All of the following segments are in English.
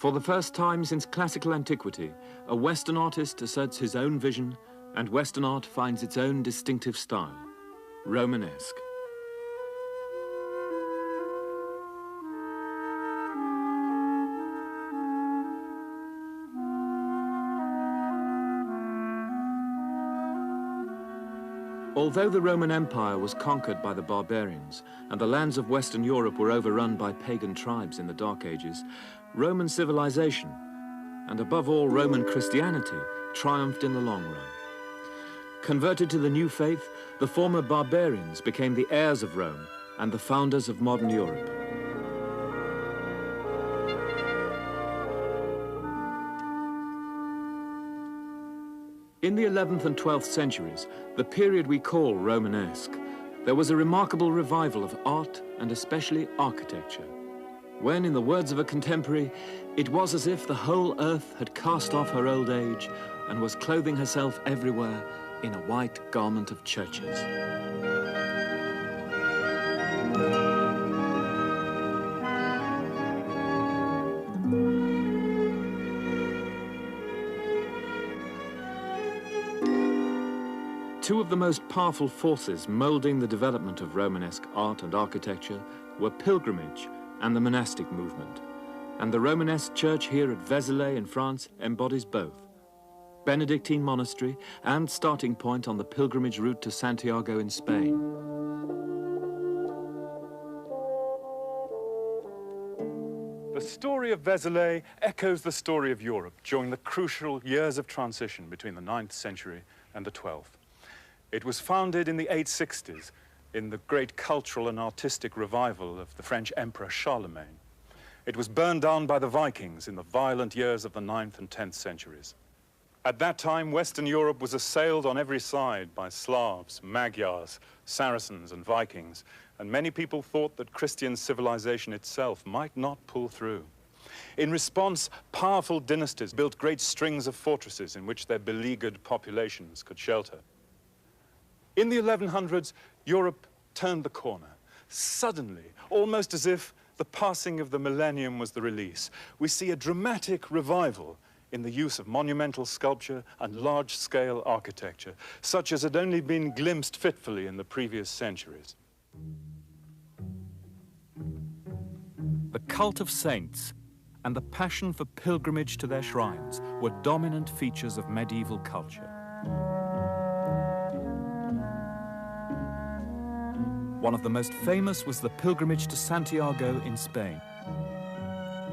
For the first time since classical antiquity, a Western artist asserts his own vision, and Western art finds its own distinctive style, Romanesque. Although the Roman Empire was conquered by the barbarians and the lands of Western Europe were overrun by pagan tribes in the Dark Ages, Roman civilization, and above all Roman Christianity, triumphed in the long run. Converted to the new faith, the former barbarians became the heirs of Rome and the founders of modern Europe. In the 11th and 12th centuries, the period we call Romanesque, there was a remarkable revival of art and especially architecture, when, in the words of a contemporary, it was as if the whole earth had cast off her old age and was clothing herself everywhere in a white garment of churches. Two of the most powerful forces molding the development of Romanesque art and architecture were pilgrimage and the monastic movement. And the Romanesque church here at Vézelay in France embodies both. Benedictine monastery and starting point on the pilgrimage route to Santiago in Spain. The story of Vézelay echoes the story of Europe during the crucial years of transition between the 9th century and the 12th. It was founded in the 860s in the great cultural and artistic revival of the French Emperor Charlemagne. It was burned down by the Vikings in the violent years of the 9th and 10th centuries. At that time, Western Europe was assailed on every side by Slavs, Magyars, Saracens, and Vikings, and many people thought that Christian civilization itself might not pull through. In response, powerful dynasties built great strings of fortresses in which their beleaguered populations could shelter. In the 1100s, Europe turned the corner. Suddenly, almost as if the passing of the millennium was the release, we see a dramatic revival in the use of monumental sculpture and large-scale architecture, such as had only been glimpsed fitfully in the previous centuries. The cult of saints and the passion for pilgrimage to their shrines were dominant features of medieval culture. One of the most famous was the pilgrimage to Santiago in Spain,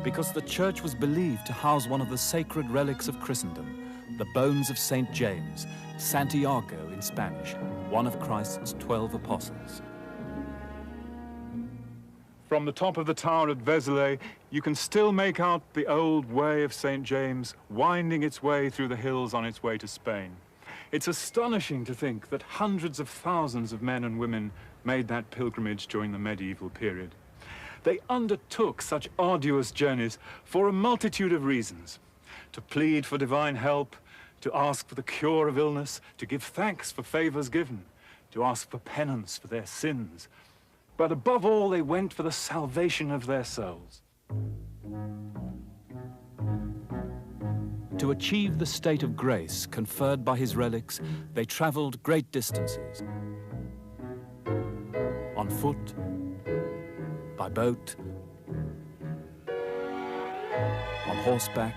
because the church was believed to house one of the sacred relics of Christendom, the bones of Saint James, Santiago in Spanish, one of Christ's 12 apostles. From the top of the tower at Vézelay, you can still make out the old way of St. James winding its way through the hills on its way to Spain. It's astonishing to think that hundreds of thousands of men and women made that pilgrimage during the medieval period. They undertook such arduous journeys for a multitude of reasons: to plead for divine help, to ask for the cure of illness, to give thanks for favors given, to ask for penance for their sins. But above all, they went for the salvation of their souls. To achieve the state of grace conferred by his relics, they traveled great distances. On foot, by boat, on horseback,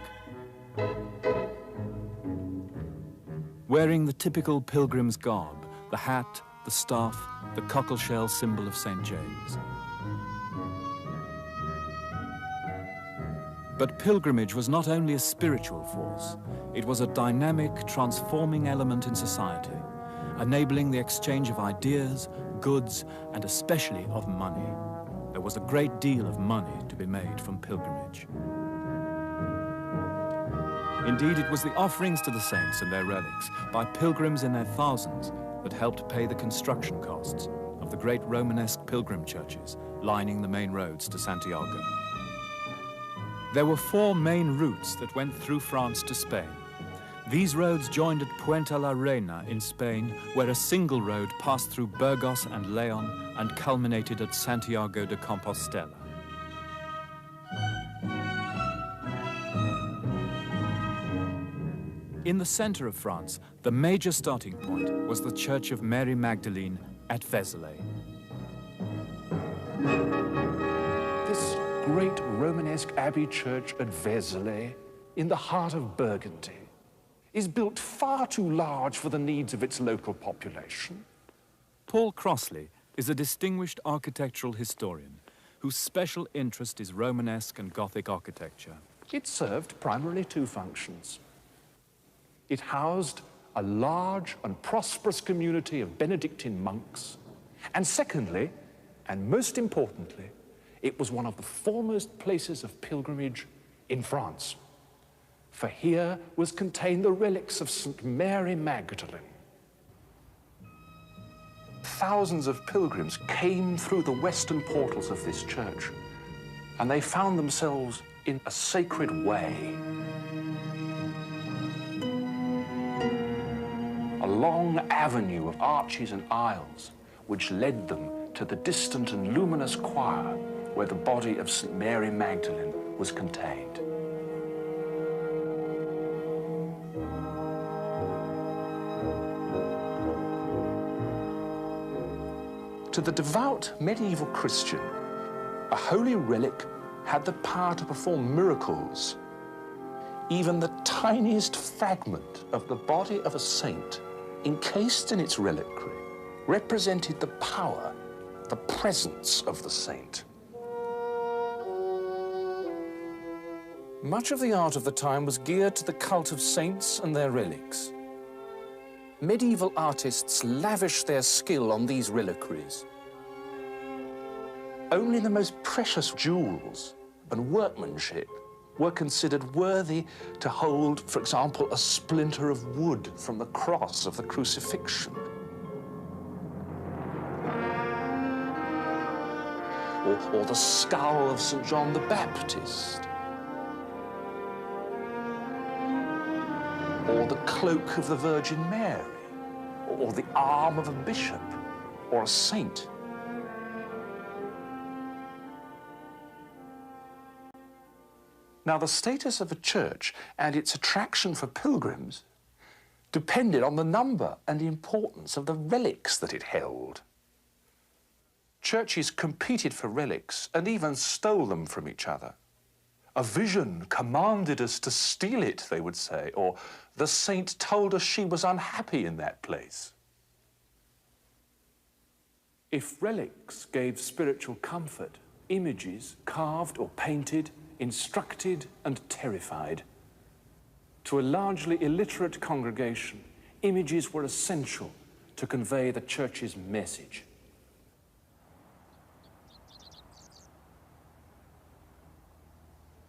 wearing the typical pilgrim's garb, the hat, the staff, the cockleshell symbol of St. James. But pilgrimage was not only a spiritual force, it was a dynamic, transforming element in society, enabling the exchange of ideas, goods, and especially of money. There was a great deal of money to be made from pilgrimage. Indeed, it was the offerings to the saints and their relics by pilgrims in their thousands that helped pay the construction costs of the great Romanesque pilgrim churches lining the main roads to Santiago. There were 4 main routes that went through France to Spain. These roads joined at Puente la Reina in Spain, where a single road passed through Burgos and León and culminated at Santiago de Compostela. In the center of France, the major starting point was the Church of Mary Magdalene at Vézelay. This great Romanesque abbey church at Vézelay, in the heart of Burgundy, is built far too large for the needs of its local population. Paul Crossley is a distinguished architectural historian whose special interest is Romanesque and Gothic architecture. It served primarily two functions. It housed a large and prosperous community of Benedictine monks. And secondly, and most importantly, it was one of the foremost places of pilgrimage in France. For here was contained the relics of St. Mary Magdalene. Thousands of pilgrims came through the western portals of this church, and they found themselves in a sacred way. A long avenue of arches and aisles which led them to the distant and luminous choir where the body of St. Mary Magdalene was contained. To the devout medieval Christian, a holy relic had the power to perform miracles. Even the tiniest fragment of the body of a saint encased in its reliquary represented the power, the presence of the saint. Much of the art of the time was geared to the cult of saints and their relics. Medieval artists lavished their skill on these reliquaries. Only the most precious jewels and workmanship were considered worthy to hold, for example, a splinter of wood from the cross of the crucifixion, or the skull of St. John the Baptist, or the cloak of the Virgin Mary, or the arm of a bishop or a saint. Now, the status of a church and its attraction for pilgrims depended on the number and the importance of the relics that it held. Churches competed for relics and even stole them from each other. A vision commanded us to steal it, they would say, or the saint told us she was unhappy in that place. If relics gave spiritual comfort, images carved or painted instructed and terrified. To a largely illiterate congregation, images were essential to convey the church's message.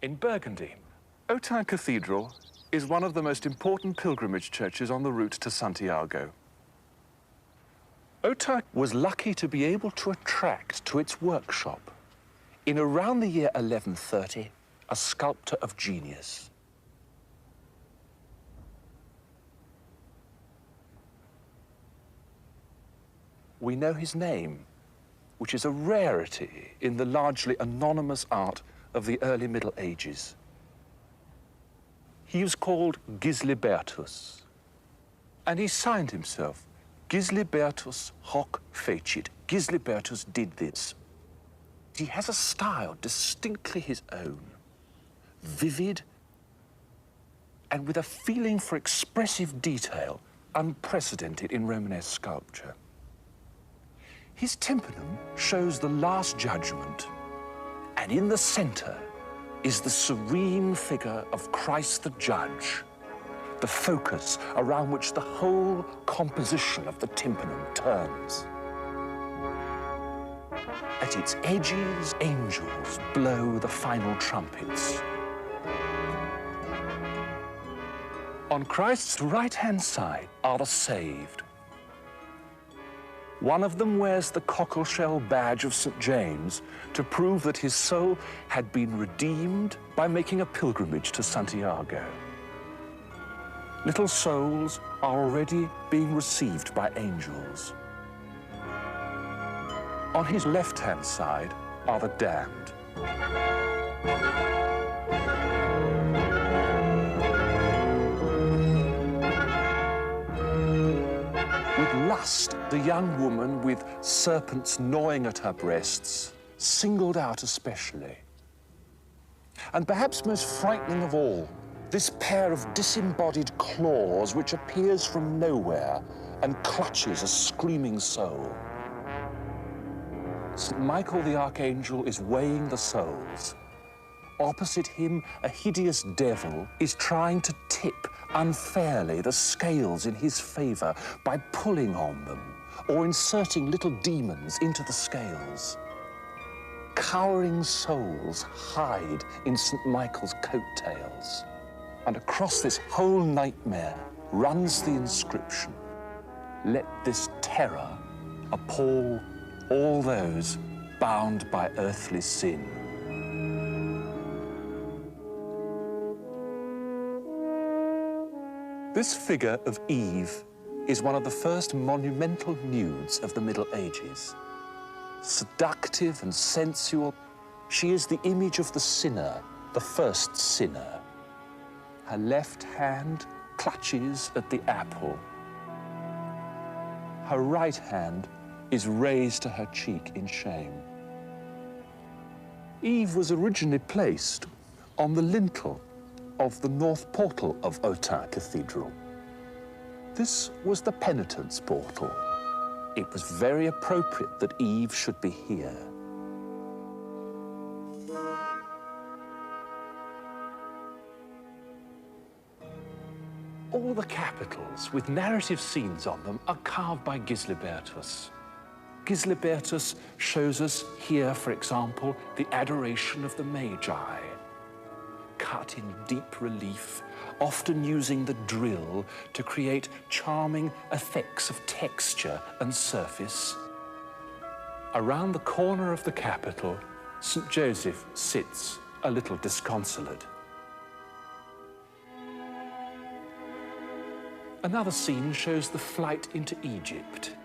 In Burgundy, Autun Cathedral is one of the most important pilgrimage churches on the route to Santiago. Autun was lucky to be able to attract to its workshop, in around the year 1130, a sculptor of genius. We know his name, which is a rarity in the largely anonymous art of the early Middle Ages. He was called Gislibertus, and he signed himself, Gislibertus hoc fecit. Gislibertus did this. He has a style distinctly his own, vivid, and with a feeling for expressive detail unprecedented in Romanesque sculpture. His tympanum shows the Last Judgment, and in the center is the serene figure of Christ the Judge, the focus around which the whole composition of the tympanum turns. At its edges, angels blow the final trumpets. On Christ's right-hand side are the saved. One of them wears the cockleshell badge of St. James to prove that his soul had been redeemed by making a pilgrimage to Santiago. Little souls are already being received by angels. On his left-hand side are the damned. With lust, the young woman with serpents gnawing at her breasts, singled out especially. And perhaps most frightening of all, this pair of disembodied claws which appears from nowhere and clutches a screaming soul. St. Michael the Archangel is weighing the souls. Opposite him, a hideous devil is trying to tip unfairly the scales in his favor by pulling on them or inserting little demons into the scales. Cowering souls hide in St. Michael's coattails. And across this whole nightmare runs the inscription, "Let this terror appall all those bound by earthly sin." This figure of Eve is one of the first monumental nudes of the Middle Ages. Seductive and sensual, she is the image of the sinner, the first sinner. Her left hand clutches at the apple. Her right hand is raised to her cheek in shame. Eve was originally placed on the lintel of the north portal of Autun Cathedral. This was the penitence portal. It was very appropriate that Eve should be here. All the capitals with narrative scenes on them are carved by Gislibertus. Gislibertus shows us here, for example, the adoration of the Magi, cut in deep relief, often using the drill to create charming effects of texture and surface. Around the corner of the capital, St. Joseph sits a little disconsolate. Another scene shows the flight into Egypt.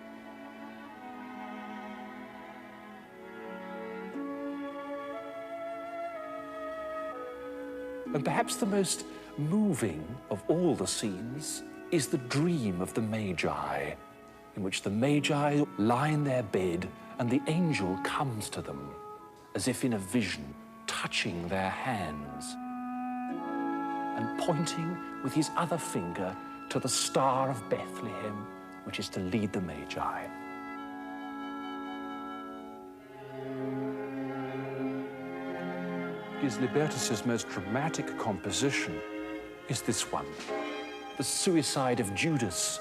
And perhaps the most moving of all the scenes is the dream of the Magi, in which the Magi lie in their bed and the angel comes to them, as if in a vision, touching their hands and pointing with his other finger to the Star of Bethlehem, which is to lead the Magi. Gislibertus's most dramatic composition is this one, the Suicide of Judas,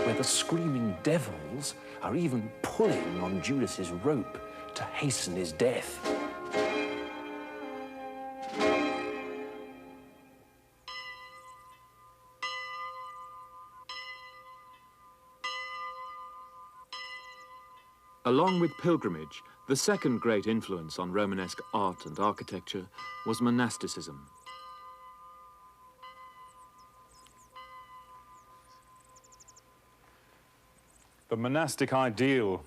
where the screaming devils are even pulling on Judas's rope to hasten his death. Along with pilgrimage, the second great influence on Romanesque art and architecture was monasticism. The monastic ideal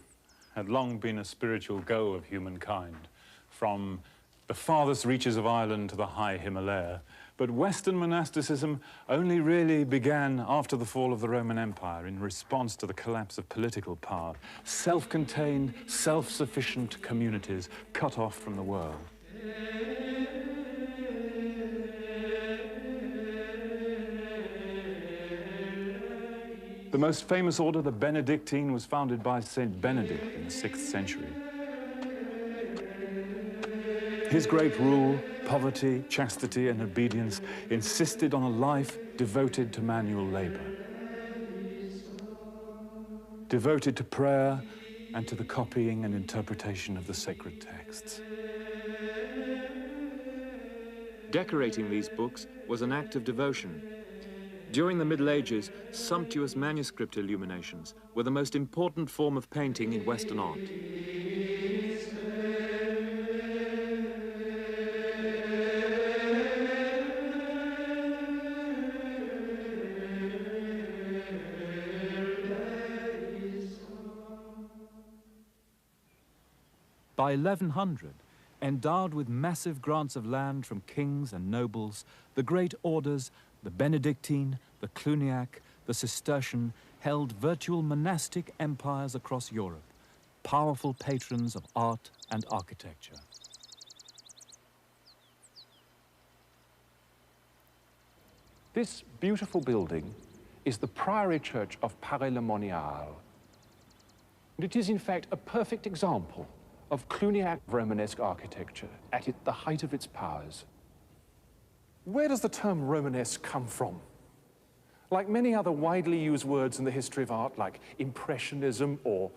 had long been a spiritual goal of humankind, from the farthest reaches of Ireland to the high Himalaya. But Western monasticism only really began after the fall of the Roman Empire in response to the collapse of political power. Self-contained, self-sufficient communities cut off from the world. The most famous order, the Benedictine, was founded by Saint Benedict in the 6th century. His great rule, poverty, chastity, and obedience, insisted on a life devoted to manual labor, devoted to prayer and to the copying and interpretation of the sacred texts. Decorating these books was an act of devotion. During the Middle Ages, sumptuous manuscript illuminations were the most important form of painting in Western art. By 1100, endowed with massive grants of land from kings and nobles, the great orders, the Benedictine, the Cluniac, the Cistercian, held virtual monastic empires across Europe, powerful patrons of art and architecture. This beautiful building is the Priory Church of Paray-le-Monial. It is, in fact, a perfect example of Cluniac Romanesque architecture at the height of its powers. Where does the term Romanesque come from? Like many other widely used words in the history of art, like Impressionism or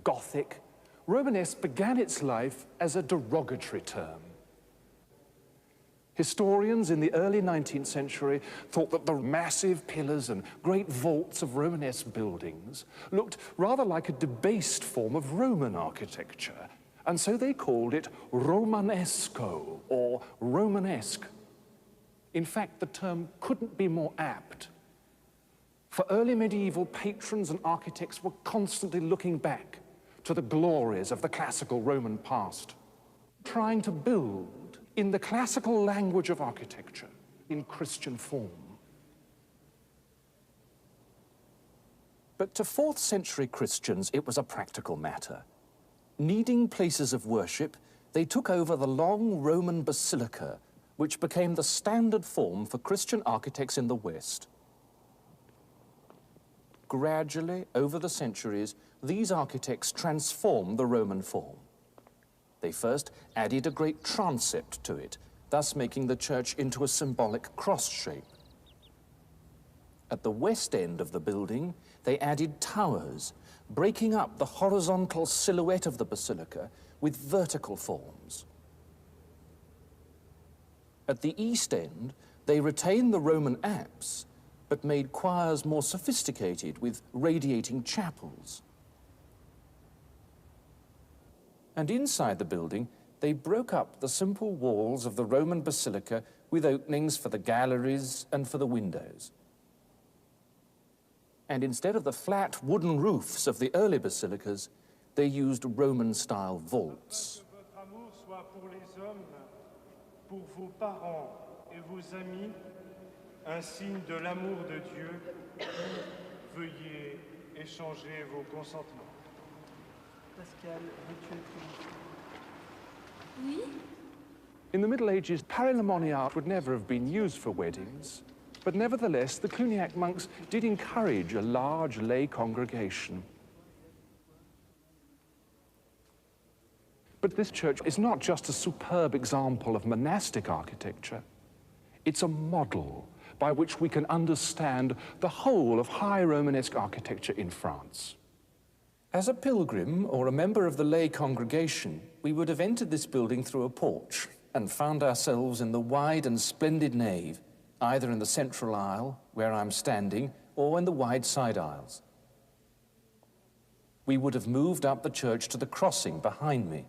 Gothic, Romanesque began its life as a derogatory term. Historians in the early 19th century thought that the massive pillars and great vaults of Romanesque buildings looked rather like a debased form of Roman architecture, and so they called it Romanesco, or Romanesque. In fact, the term couldn't be more apt. For early medieval patrons and architects were constantly looking back to the glories of the classical Roman past, trying to build in the classical language of architecture, in Christian form. But to 4th century Christians, it was a practical matter. Needing places of worship, they took over the long Roman basilica, which became the standard form for Christian architects in the West. Gradually, over the centuries, these architects transformed the Roman form. They first added a great transept to it, thus making the church into a symbolic cross shape. At the west end of the building, they added towers, breaking up the horizontal silhouette of the basilica with vertical forms. At the east end, they retained the Roman apse, but made choirs more sophisticated with radiating chapels. And inside the building, they broke up the simple walls of the Roman basilica with openings for the galleries and for the windows. And instead of the flat wooden roofs of the early basilicas, they used Roman-style vaults. Un signe de l'amour de Dieu, veuillez échanger vos consentements. Pascal, veux-tu être... Oui? In the Middle Ages, Paray-le-Monial would never have been used for weddings, but nevertheless, the Cluniac monks did encourage a large lay congregation. But this church is not just a superb example of monastic architecture. It's a model by which we can understand the whole of high Romanesque architecture in France. As a pilgrim or a member of the lay congregation, we would have entered this building through a porch and found ourselves in the wide and splendid nave, either in the central aisle, where I'm standing, or in the wide side aisles. We would have moved up the church to the crossing behind me,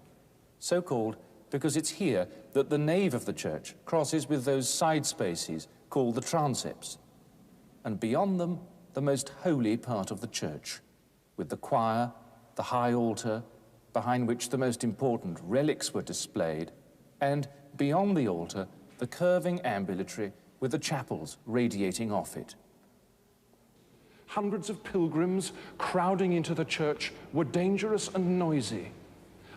so called because it's here that the nave of the church crosses with those side spaces called the transepts, and beyond them, the most holy part of the church, with the choir, the high altar, behind which the most important relics were displayed, and beyond the altar, the curving ambulatory with the chapels radiating off it. Hundreds of pilgrims crowding into the church were dangerous and noisy,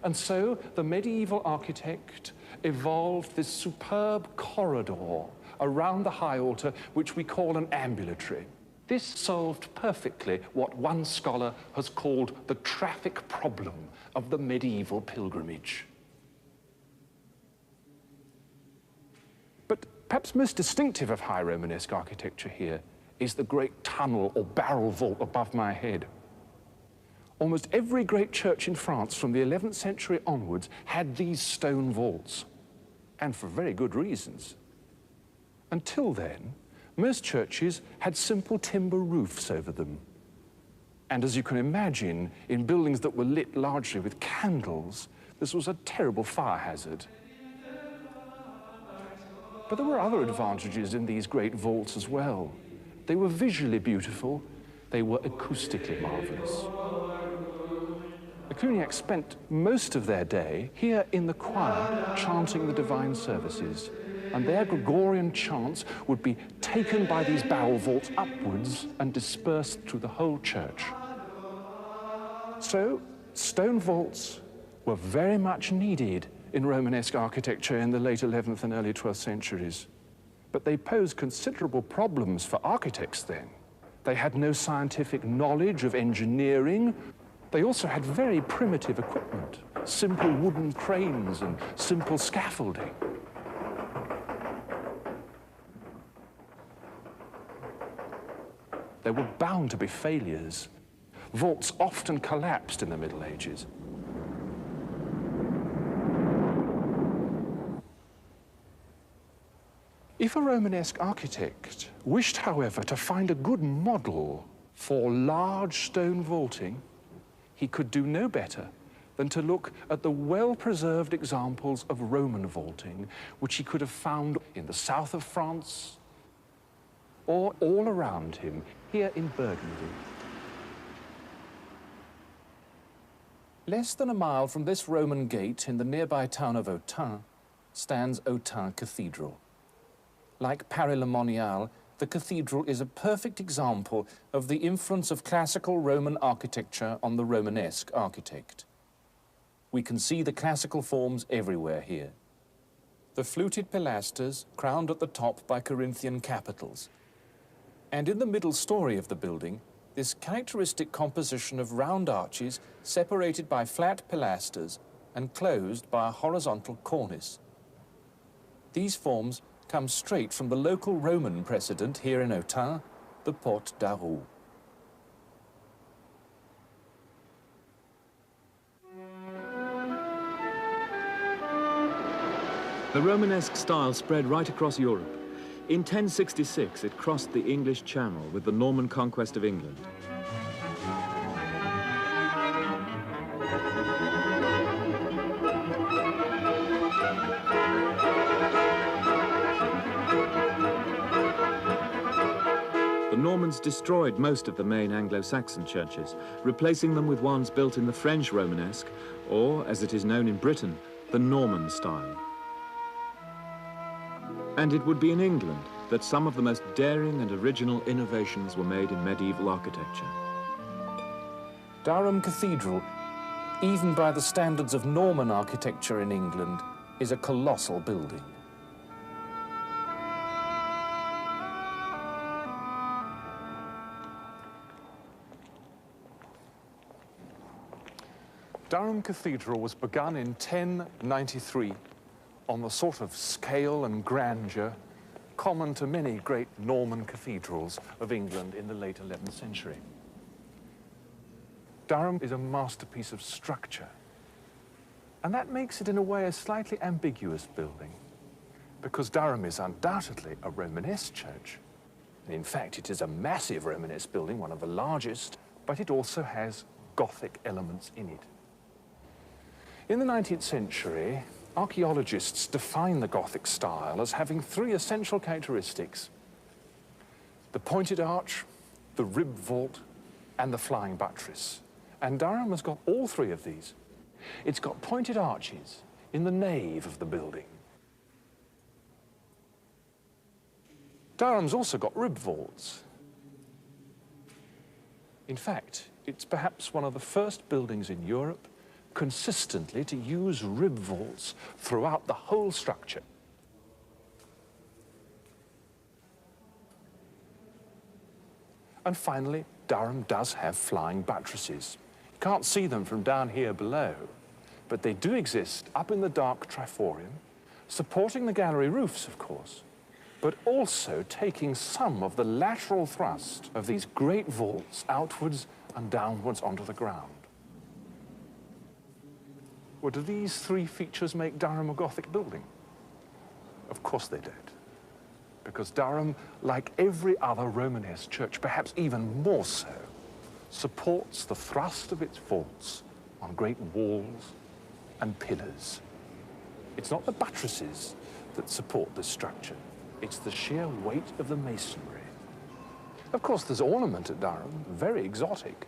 and so the medieval architect evolved this superb corridor around the high altar, which we call an ambulatory. This solved perfectly what one scholar has called the traffic problem of the medieval pilgrimage. But perhaps most distinctive of high Romanesque architecture here is the great tunnel or barrel vault above my head. Almost every great church in France from the 11th century onwards had these stone vaults, and for very good reasons. Until then, most churches had simple timber roofs over them. And as you can imagine, in buildings that were lit largely with candles, this was a terrible fire hazard. But there were other advantages in these great vaults as well. They were visually beautiful, they were acoustically marvelous. The Cluniacs spent most of their day here in the choir chanting the divine services, and their Gregorian chants would be taken by these barrel vaults upwards and dispersed through the whole church. So, stone vaults were very much needed in Romanesque architecture in the late 11th and early 12th centuries. But they posed considerable problems for architects then. They had no scientific knowledge of engineering. They also had very primitive equipment, simple wooden cranes and simple scaffolding. There were bound to be failures. Vaults often collapsed in the Middle Ages. If a Romanesque architect wished, however, to find a good model for large stone vaulting, he could do no better than to look at the well-preserved examples of Roman vaulting, which he could have found in the south of France or all around him, here in Burgundy. Less than a mile from this Roman gate in the nearby town of Autun stands Autun Cathedral. Like Paris-le-Monial, the cathedral is a perfect example of the influence of classical Roman architecture on the Romanesque architect. We can see the classical forms everywhere here. The fluted pilasters crowned at the top by Corinthian capitals. And in the middle story of the building, this characteristic composition of round arches separated by flat pilasters and closed by a horizontal cornice. These forms come straight from the local Roman precedent here in Autun, the Porte d'Arroux. The Romanesque style spread right across Europe. In 1066, it crossed the English Channel with the Norman conquest of England. The Normans destroyed most of the main Anglo-Saxon churches, replacing them with ones built in the French Romanesque, or, as it is known in Britain, the Norman style. And it would be in England that some of the most daring and original innovations were made in medieval architecture. Durham Cathedral, even by the standards of Norman architecture in England, is a colossal building. Durham Cathedral was begun in 1093 on the sort of scale and grandeur common to many great Norman cathedrals of England in the late 11th century. Durham is a masterpiece of structure, and that makes it in a way a slightly ambiguous building, because Durham is undoubtedly a Romanesque church. And in fact, it is a massive Romanesque building, one of the largest, but it also has Gothic elements in it. In the 19th century, archaeologists define the Gothic style as having three essential characteristics: the pointed arch, the rib vault, and the flying buttress. And Durham has got all three of these. It's got pointed arches in the nave of the building. Durham's also got rib vaults. In fact, it's perhaps one of the first buildings in Europe consistently to use rib vaults throughout the whole structure. And finally, Durham does have flying buttresses. You can't see them from down here below, but they do exist up in the dark triforium, supporting the gallery roofs, of course, but also taking some of the lateral thrust of these great vaults outwards and downwards onto the ground. Well, do these three features make Durham a Gothic building? Of course they don't. Because Durham, like every other Romanesque church, perhaps even more so, supports the thrust of its vaults on great walls and pillars. It's not the buttresses that support this structure. It's the sheer weight of the masonry. Of course, there's ornament at Durham, very exotic.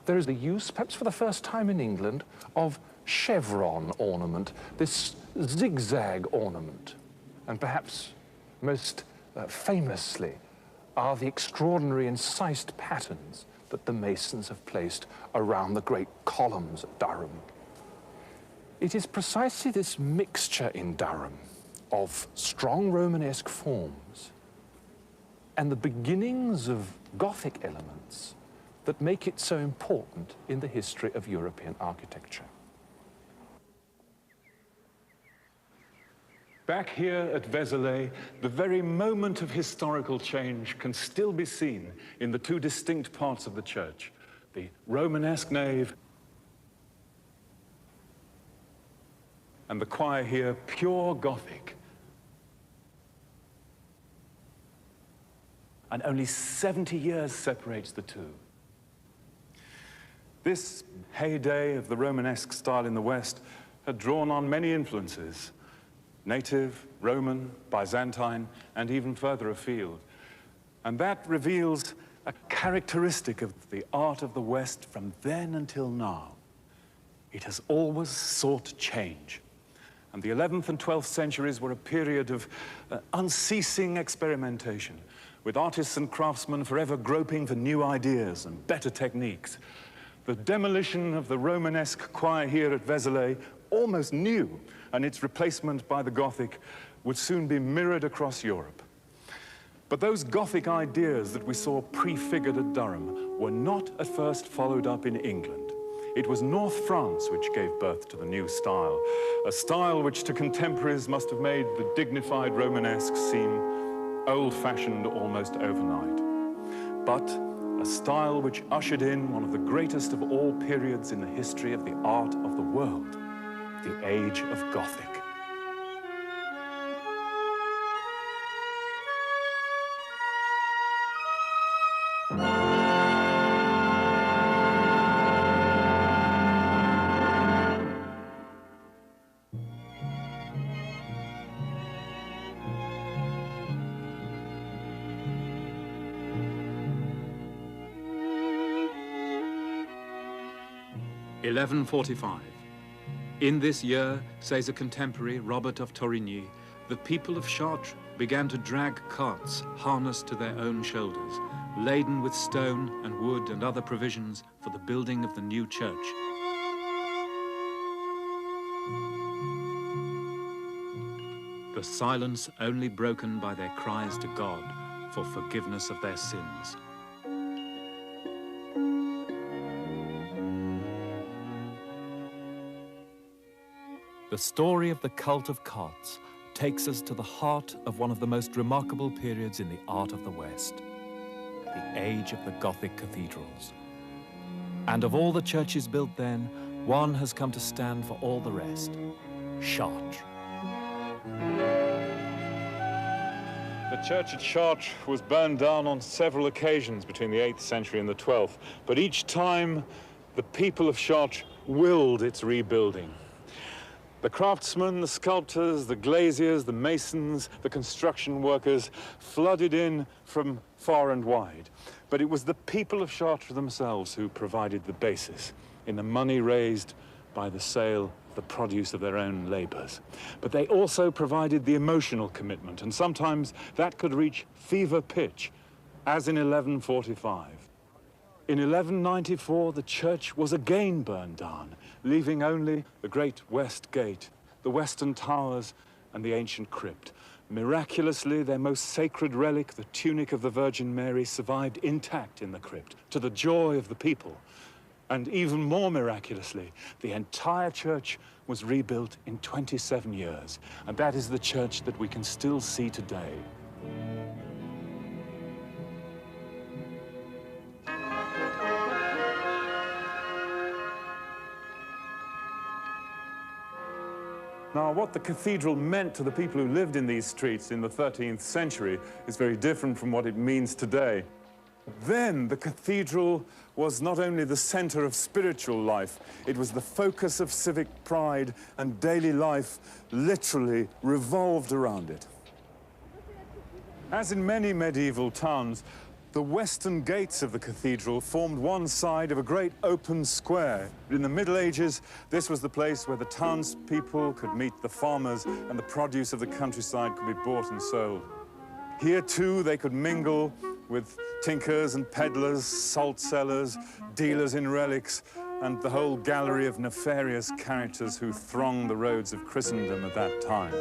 There is the use, perhaps for the first time in England, of chevron ornament, this zigzag ornament. and perhaps most famously are the extraordinary incised patterns that the masons have placed around the great columns at Durham. It is precisely this mixture in Durham of strong Romanesque forms and the beginnings of Gothic elements that make it so important in the history of European architecture. Back here at Vézelay, the very moment of historical change can still be seen in the two distinct parts of the church, the Romanesque nave and the choir here, pure Gothic. And only 70 years separates the two. This heyday of the Romanesque style in the West had drawn on many influences: native, Roman, Byzantine, and even further afield. And that reveals a characteristic of the art of the West from then until now. It has always sought change. And the 11th and 12th centuries were a period of unceasing experimentation, with artists and craftsmen forever groping for new ideas and better techniques. The demolition of the Romanesque choir here at Vézelay, almost new, and its replacement by the Gothic would soon be mirrored across Europe. But those Gothic ideas that we saw prefigured at Durham were not at first followed up in England. It was North France which gave birth to the new style, a style which to contemporaries must have made the dignified Romanesque seem old-fashioned almost overnight. But a style which ushered in one of the greatest of all periods in the history of the art of the world, the age of Gothic. (1145). In this year, says a contemporary, Robert of Torigny, the people of Chartres began to drag carts harnessed to their own shoulders, laden with stone and wood and other provisions for the building of the new church. The silence only broken by their cries to God for forgiveness of their sins. The story of the cult of carts takes us to the heart of one of the most remarkable periods in the art of the West, the age of the Gothic cathedrals. And of all the churches built then, one has come to stand for all the rest: Chartres. The church at Chartres was burned down on several occasions between the 8th century and the 12th, but each time the people of Chartres willed its rebuilding. The craftsmen, the sculptors, the glaziers, the masons, the construction workers flooded in from far and wide. But it was the people of Chartres themselves who provided the basis in the money raised by the sale of the produce of their own labors. But they also provided the emotional commitment, and sometimes that could reach fever pitch, as in 1145. In 1194, the church was again burned down, leaving only the great west gate, the western towers, and the ancient crypt. Miraculously, their most sacred relic, the tunic of the Virgin Mary, survived intact in the crypt, to the joy of the people. And even more miraculously, the entire church was rebuilt in 27 years. And that is the church that we can still see today. Now, what the cathedral meant to the people who lived in these streets in the 13th century is very different from what it means today. Then, the cathedral was not only the center of spiritual life, it was the focus of civic pride, and daily life literally revolved around it. As in many medieval towns, The western gates of the cathedral formed one side of a great open square. In the Middle Ages, this was the place where the townspeople could meet the farmers and the produce of the countryside could be bought and sold. Here, too, they could mingle with tinkers and peddlers, salt sellers, dealers in relics, and the whole gallery of nefarious characters who thronged the roads of Christendom at that time.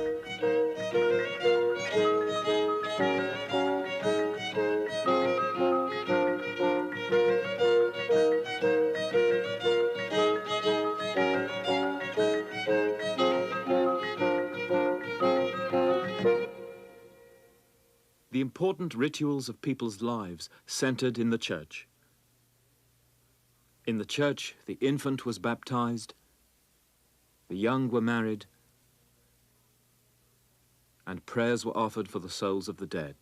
The important rituals of people's lives centered in the church. In the church, the infant was baptized, the young were married, and prayers were offered for the souls of the dead.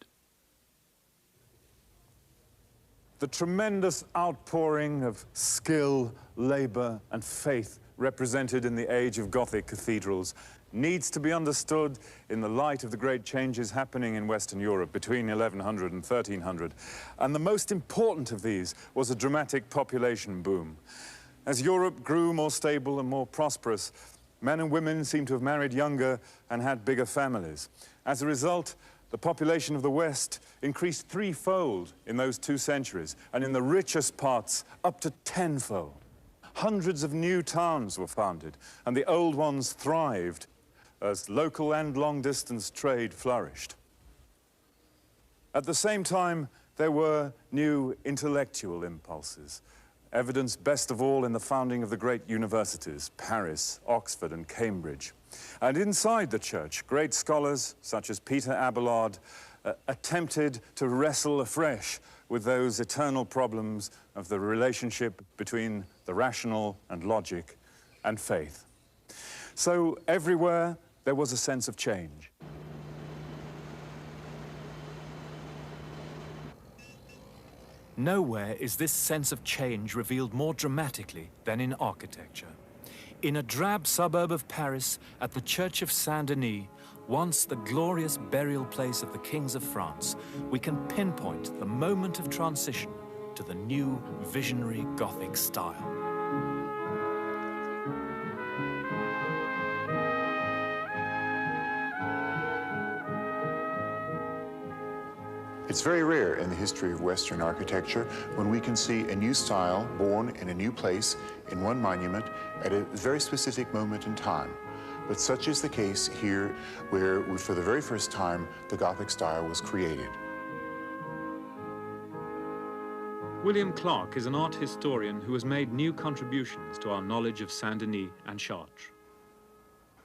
The tremendous outpouring of skill, labor, and faith represented in the age of Gothic cathedrals needs to be understood in the light of the great changes happening in Western Europe between 1100 and 1300. And the most important of these was a dramatic population boom. As Europe grew more stable and more prosperous, men and women seemed to have married younger and had bigger families. As a result, the population of the West increased threefold in those 2 centuries, and in the richest parts, up to tenfold. Hundreds of new towns were founded, and the old ones thrived as local and long-distance trade flourished. At the same time, there were new intellectual impulses, evidenced best of all in the founding of the great universities, Paris, Oxford, and Cambridge. And inside the church, great scholars, such as Peter Abelard, attempted to wrestle afresh with those eternal problems of the relationship between the rational and logic and faith. So everywhere, there was a sense of change. Nowhere is this sense of change revealed more dramatically than in architecture. In a drab suburb of Paris, at the Church of Saint-Denis, once the glorious burial place of the kings of France, we can pinpoint the moment of transition to the new visionary Gothic style. It's very rare in the history of Western architecture when we can see a new style born in a new place in one monument at a very specific moment in time. But such is the case here, where for the very first time the Gothic style was created. William Clark is an art historian who has made new contributions to our knowledge of Saint-Denis and Chartres.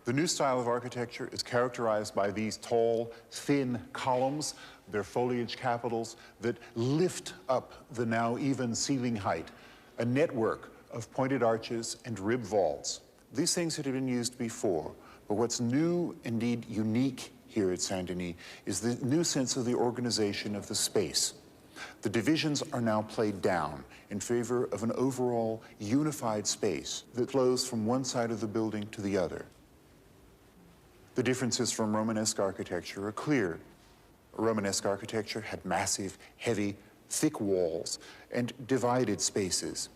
The new style of architecture is characterized by these tall, thin columns, their foliage capitals that lift up the now even ceiling height, a network of pointed arches and rib vaults. These things had been used before, but what's new, indeed unique here at Saint-Denis, is the new sense of the organization of the space. The divisions are now played down in favor of an overall unified space that flows from one side of the building to the other. The differences from Romanesque architecture are clear. Romanesque architecture had massive, heavy, thick walls and divided spaces.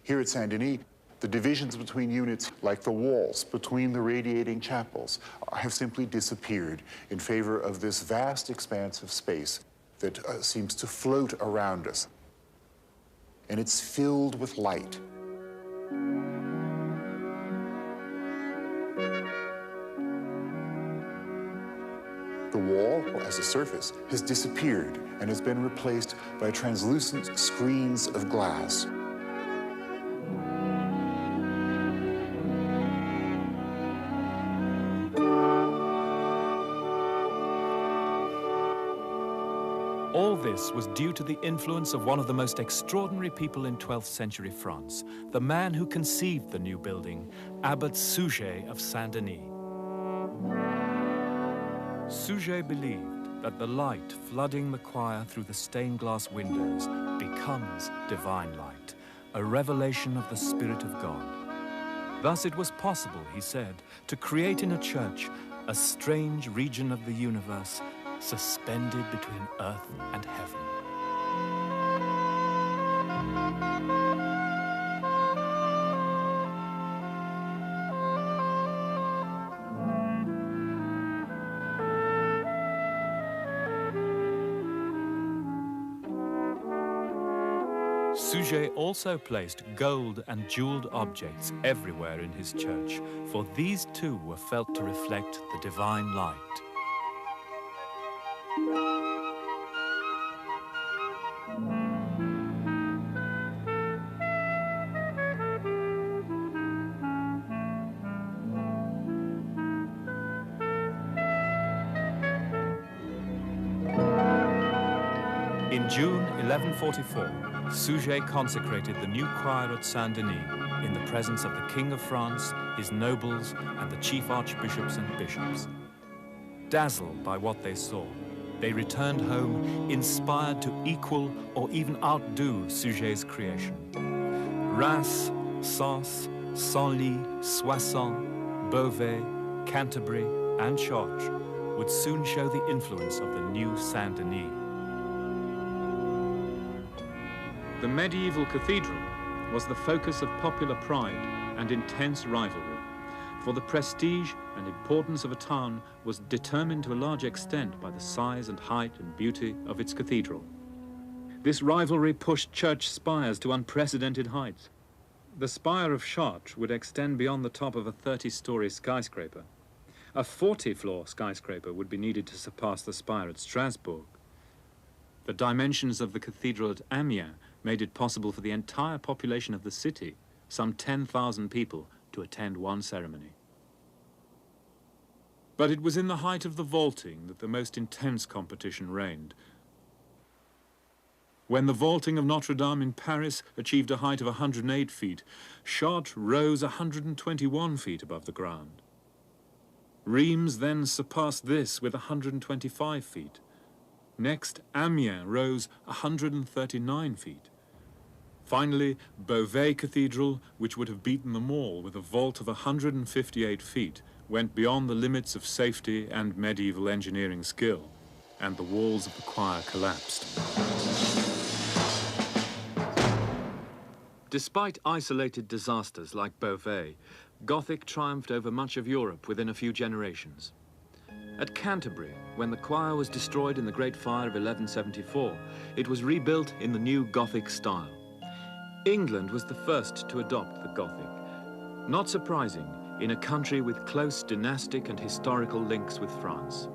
Here at Saint-Denis, the divisions between units, like the walls between the radiating chapels, have simply disappeared in favor of this vast expanse of space that seems to float around us. And it's filled with light. The wall, as a surface, has disappeared and has been replaced by translucent screens of glass. All this was due to the influence of one of the most extraordinary people in 12th century France, the man who conceived the new building, Abbot Suger of Saint-Denis. Suger believed that the light flooding the choir through the stained glass windows becomes divine light, a revelation of the Spirit of God. Thus it was possible, he said, to create in a church a strange region of the universe suspended between earth and heaven. Suger also placed gold and jeweled objects everywhere in his church, for these too were felt to reflect the divine light. In June 1144, Suger consecrated the new choir at Saint-Denis in the presence of the King of France, his nobles, and the chief archbishops and bishops. Dazzled by what they saw, they returned home inspired to equal or even outdo Suger's creation. Reims, Sens, Senlis, Soissons, Beauvais, Canterbury, and Chartres would soon show the influence of the new Saint-Denis. The medieval cathedral was the focus of popular pride and intense rivalry, for the prestige and importance of a town was determined to a large extent by the size and height and beauty of its cathedral. This rivalry pushed church spires to unprecedented heights. The spire of Chartres would extend beyond the top of a 30-story skyscraper. A 40-floor skyscraper would be needed to surpass the spire at Strasbourg. The dimensions of the cathedral at Amiens made it possible for the entire population of the city, some 10,000 people, to attend one ceremony. But it was in the height of the vaulting that the most intense competition reigned. When the vaulting of Notre Dame in Paris achieved a height of 108 feet, Chartres rose 121 feet above the ground. Reims then surpassed this with 125 feet. Next, Amiens rose 139 feet. Finally, Beauvais Cathedral, which would have beaten them all with a vault of 158 feet, went beyond the limits of safety and medieval engineering skill, and the walls of the choir collapsed. Despite isolated disasters like Beauvais, Gothic triumphed over much of Europe within a few generations. At Canterbury, when the choir was destroyed in the Great Fire of 1174, it was rebuilt in the new Gothic style. England was the first to adopt the Gothic. Not surprising in a country with close dynastic and historical links with France.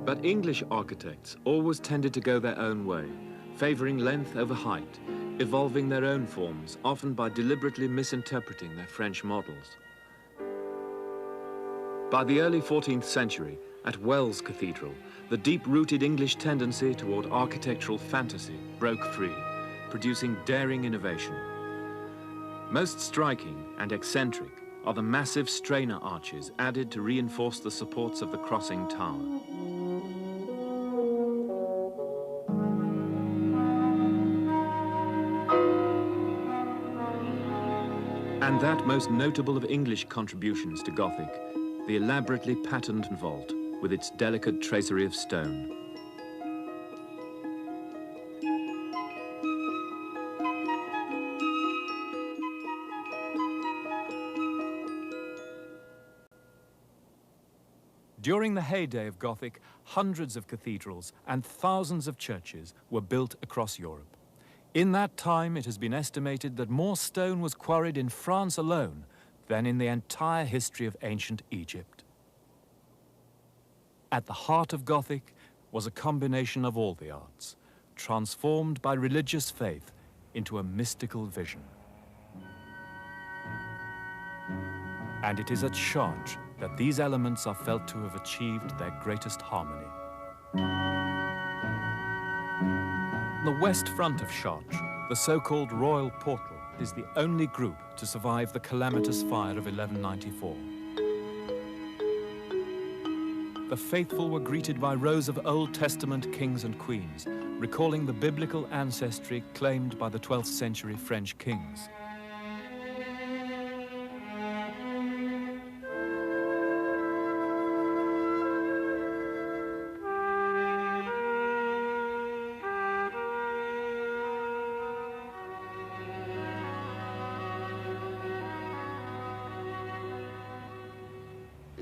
But English architects always tended to go their own way, favoring length over height, evolving their own forms, often by deliberately misinterpreting their French models. By the early 14th century, at Wells Cathedral, the deep-rooted English tendency toward architectural fantasy broke free, producing daring innovation. Most striking and eccentric are the massive strainer arches added to reinforce the supports of the crossing tower. And that most notable of English contributions to Gothic, the elaborately patterned vault with its delicate tracery of stone. During the heyday of Gothic, hundreds of cathedrals and thousands of churches were built across Europe. In that time, it has been estimated that more stone was quarried in France alone than in the entire history of ancient Egypt. At the heart of Gothic was a combination of all the arts, transformed by religious faith into a mystical vision. And it is at Chartres that these elements are felt to have achieved their greatest harmony. The west front of Chartres, the so-called Royal Portal, is the only group to survive the calamitous fire of 1194. The faithful were greeted by rows of Old Testament kings and queens, recalling the biblical ancestry claimed by the 12th century French kings.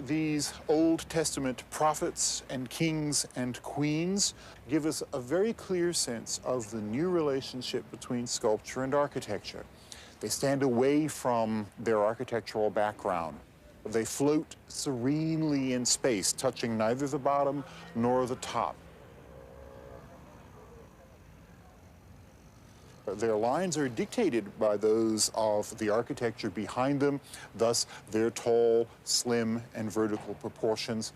these Old Testament prophets and kings and queens give us a very clear sense of the new relationship between sculpture and architecture. They stand away from their architectural background. They float serenely in space, touching neither the bottom nor the top. Their lines are dictated by those of the architecture behind them, thus their tall, slim, and vertical proportions.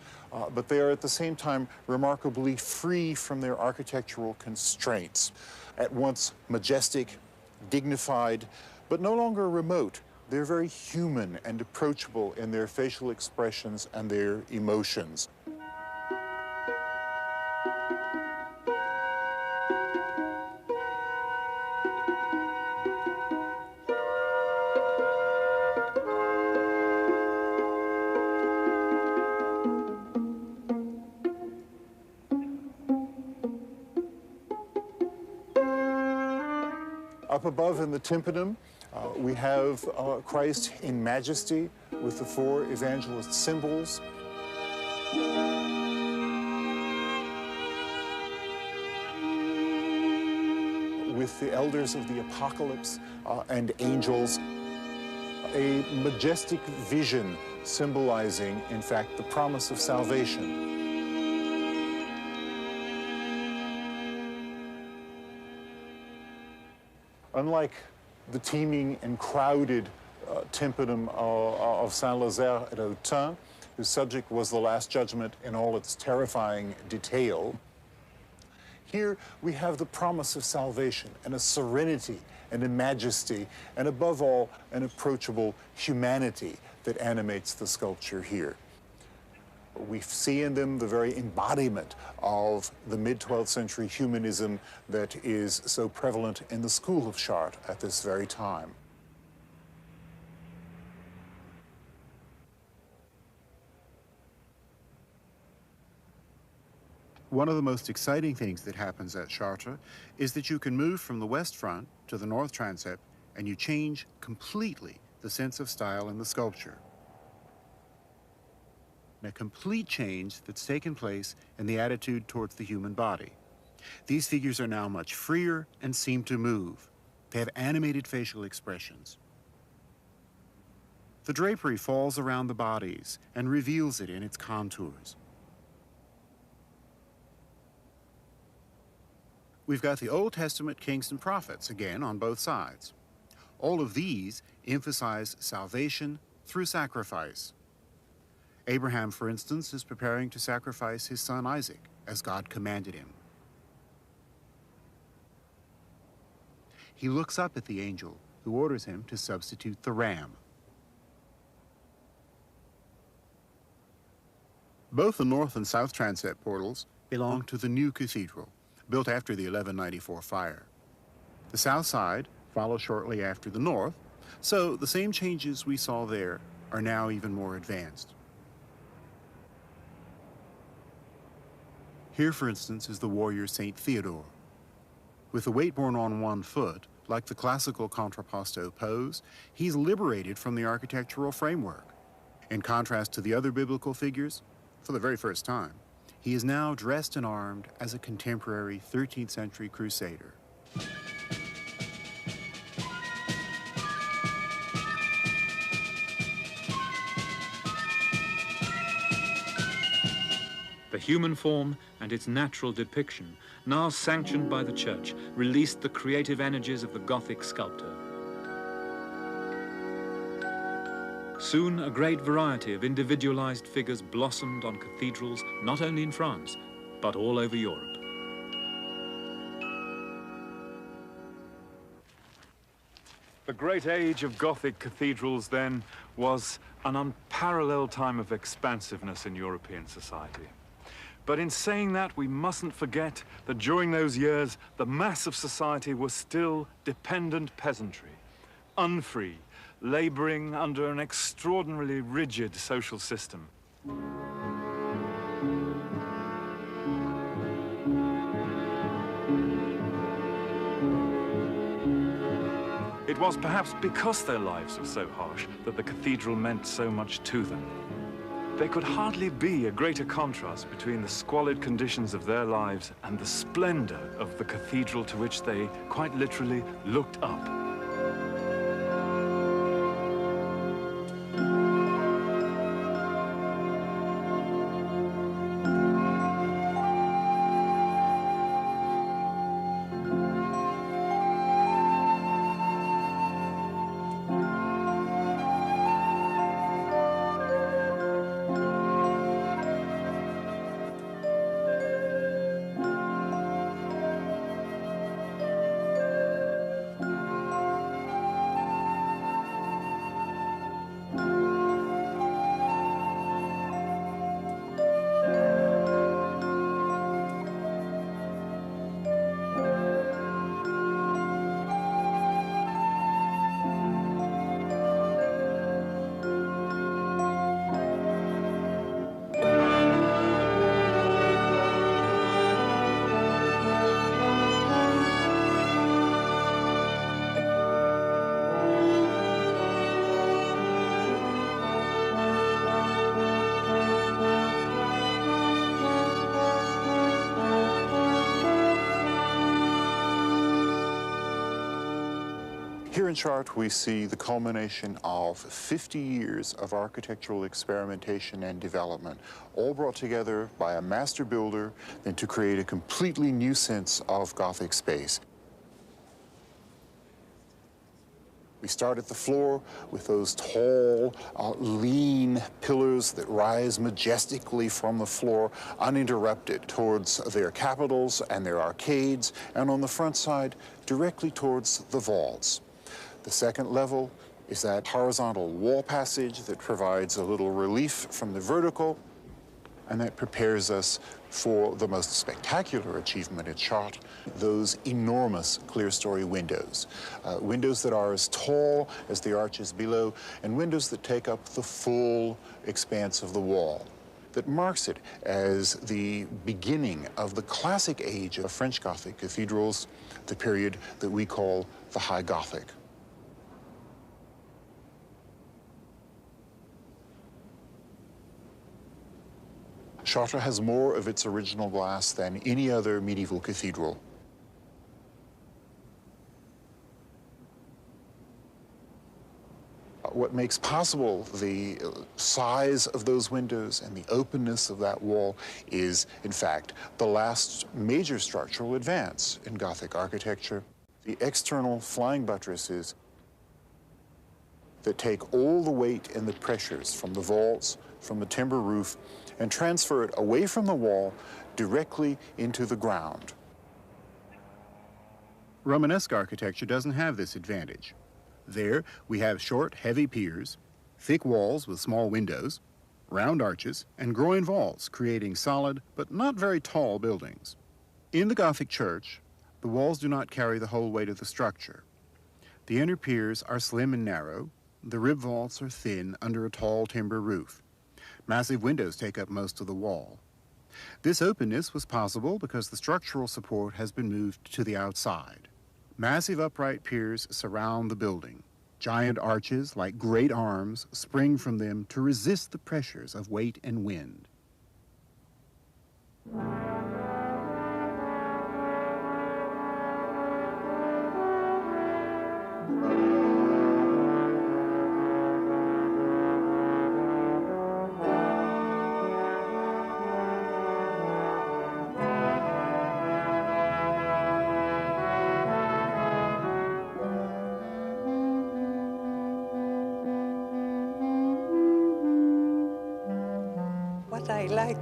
But they are at the same time remarkably free from their architectural constraints. At once majestic, dignified, but no longer remote. They're very human and approachable in their facial expressions and their emotions. Up above in the tympanum, we have Christ in majesty with the four evangelist symbols. With the elders of the apocalypse and angels. A majestic vision symbolizing, in fact, the promise of salvation. Unlike the teeming and crowded tympanum of Saint-Lazare at Autun, whose subject was the Last Judgment in all its terrifying detail, here we have the promise of salvation and a serenity and a majesty, and above all, an approachable humanity that animates the sculpture here. We see in them the very embodiment of the mid-12th century humanism that is so prevalent in the school of Chartres at this very time. One of the most exciting things that happens at Chartres is that you can move from the west front to the north transept and you change completely the sense of style in the sculpture. A complete change that's taken place in the attitude towards the human body. These figures are now much freer and seem to move. They have animated facial expressions. The drapery falls around the bodies and reveals it in its contours. We've got the Old Testament kings and prophets again on both sides. All of these emphasize salvation through sacrifice. Abraham, for instance, is preparing to sacrifice his son Isaac, as God commanded him. He looks up at the angel, who orders him to substitute the ram. Both the north and south transept portals belong to the new cathedral, built after the 1194 fire. The south side follows shortly after the north, so the same changes we saw there are now even more advanced. Here, for instance, is the warrior Saint Theodore. With the weight borne on one foot, like the classical contrapposto pose, he's liberated from the architectural framework. In contrast to the other biblical figures, for the very first time, he is now dressed and armed as a contemporary 13th century crusader. The human form and its natural depiction, now sanctioned by the Church, released the creative energies of the Gothic sculptor. Soon, a great variety of individualized figures blossomed on cathedrals, not only in France, but all over Europe. The great age of Gothic cathedrals, then, was an unparalleled time of expansiveness in European society. But in saying that, we mustn't forget that during those years, the mass of society was still dependent peasantry, unfree, laboring under an extraordinarily rigid social system. It was perhaps because their lives were so harsh that the cathedral meant so much to them. There could hardly be a greater contrast between the squalid conditions of their lives and the splendor of the cathedral to which they quite literally looked up. Here in Chartres, we see the culmination of 50 years of architectural experimentation and development, all brought together by a master builder and to create a completely new sense of Gothic space. We start at the floor with those tall, lean pillars that rise majestically from the floor, uninterrupted, towards their capitals and their arcades, and on the front side, directly towards the vaults. The second level is that horizontal wall passage that provides a little relief from the vertical, and that prepares us for the most spectacular achievement at Chartres, those enormous clerestory windows. Windows that are as tall as the arches below, and windows that take up the full expanse of the wall. That marks it as the beginning of the classic age of French Gothic cathedrals, the period that we call the High Gothic. Chartres has more of its original glass than any other medieval cathedral. What makes possible the size of those windows and the openness of that wall is, in fact, the last major structural advance in Gothic architecture. The external flying buttresses that take all the weight and the pressures from the vaults, from the timber roof, and transfer it away from the wall directly into the ground. Romanesque architecture doesn't have this advantage. There, we have short, heavy piers, thick walls with small windows, round arches, and groin vaults, creating solid but not very tall buildings. In the Gothic church, the walls do not carry the whole weight of the structure. The inner piers are slim and narrow. The rib vaults are thin under a tall timber roof. Massive windows take up most of the wall. This openness was possible because the structural support has been moved to the outside. Massive upright piers surround the building. Giant arches, like great arms, spring from them to resist the pressures of weight and wind. What I like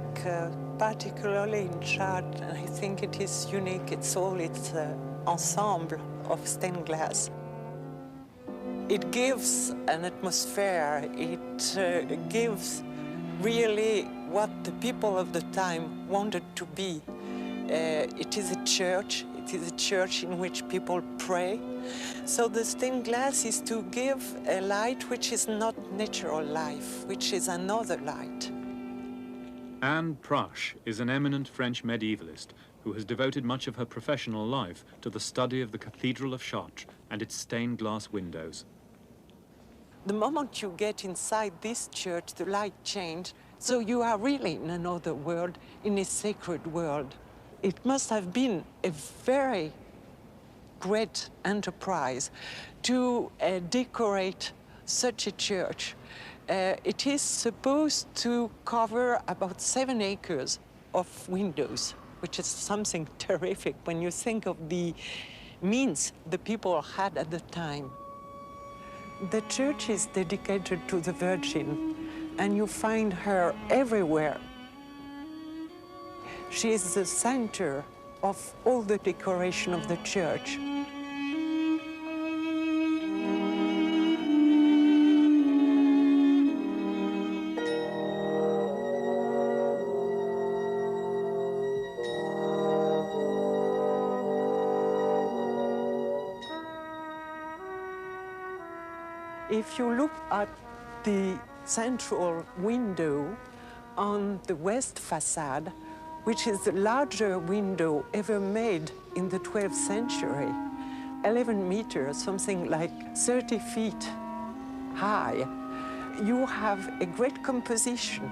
particularly in Chartres, and I think it is unique, it's ensemble of stained glass. It gives an atmosphere, it gives really what the people of the time wanted to be. It is a church in which people pray. So the stained glass is to give a light which is not natural light, which is another light. Anne Prache is an eminent French medievalist who has devoted much of her professional life to the study of the Cathedral of Chartres and its stained glass windows. The moment you get inside this church, the light changes So you are really in another world, in a sacred world. It must have been a very great enterprise to decorate such a church. It is supposed to cover about 7 acres of windows, which is something terrific when you think of the means the people had at the time. The church is dedicated to the Virgin, and you find her everywhere. She is the center of all the decoration of the church. If you look at the central window on the west facade, which is the larger window ever made in the 12th century, 11 meters, something like 30 feet high, you have a great composition,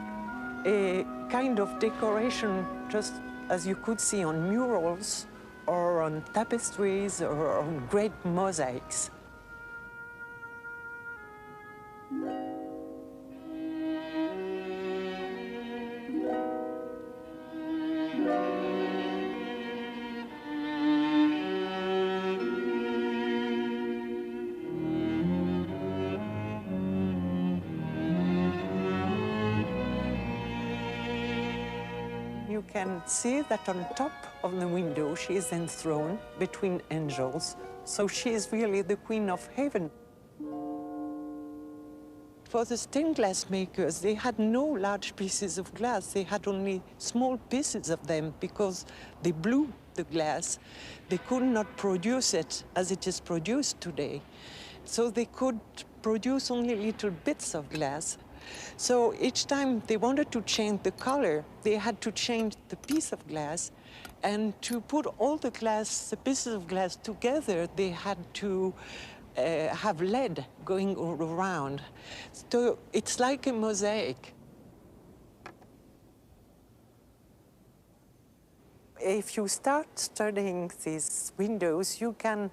a kind of decoration just as you could see on murals or on tapestries or on great mosaics. You can see that on top of the window she is enthroned between angels, so she is really the Queen of Heaven. For the stained glass makers, they had no large pieces of glass. They had only small pieces of them because they blew the glass. They could not produce it as it is produced today. So they could produce only little bits of glass. So each time they wanted to change the color, they had to change the piece of glass. And to put all the pieces of glass together, they had to have lead going all around. So it's like a mosaic. If you start studying these windows, you can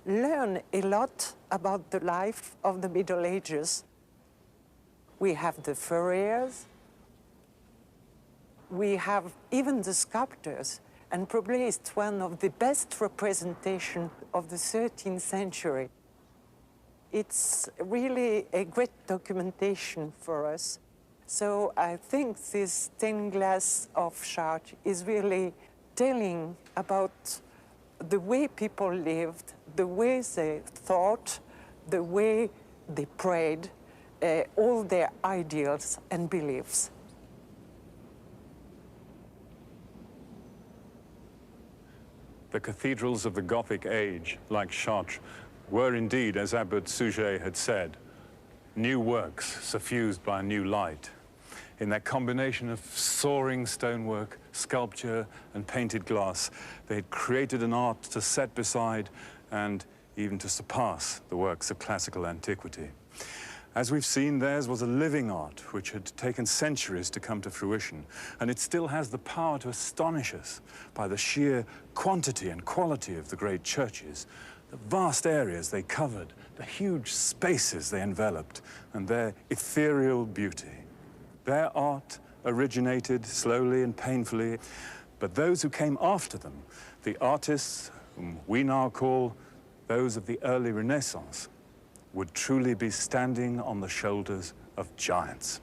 learn a lot about the life of the Middle Ages. We have the furriers, we have even the sculptors, and probably it's one of the best representations of the 13th century. It's really a great documentation for us. So I think this stained glass of Chartres is really telling about the way people lived, the way they thought, the way they prayed, all their ideals and beliefs. The cathedrals of the Gothic age, like Chartres, were indeed, as Abbot Suger had said, new works suffused by a new light. In their combination of soaring stonework, sculpture, and painted glass, they had created an art to set beside and even to surpass the works of classical antiquity. As we've seen, theirs was a living art which had taken centuries to come to fruition, and it still has the power to astonish us by the sheer quantity and quality of the great churches, the vast areas they covered, the huge spaces they enveloped, and their ethereal beauty. Their art originated slowly and painfully, but those who came after them, the artists whom we now call those of the early Renaissance, would truly be standing on the shoulders of giants.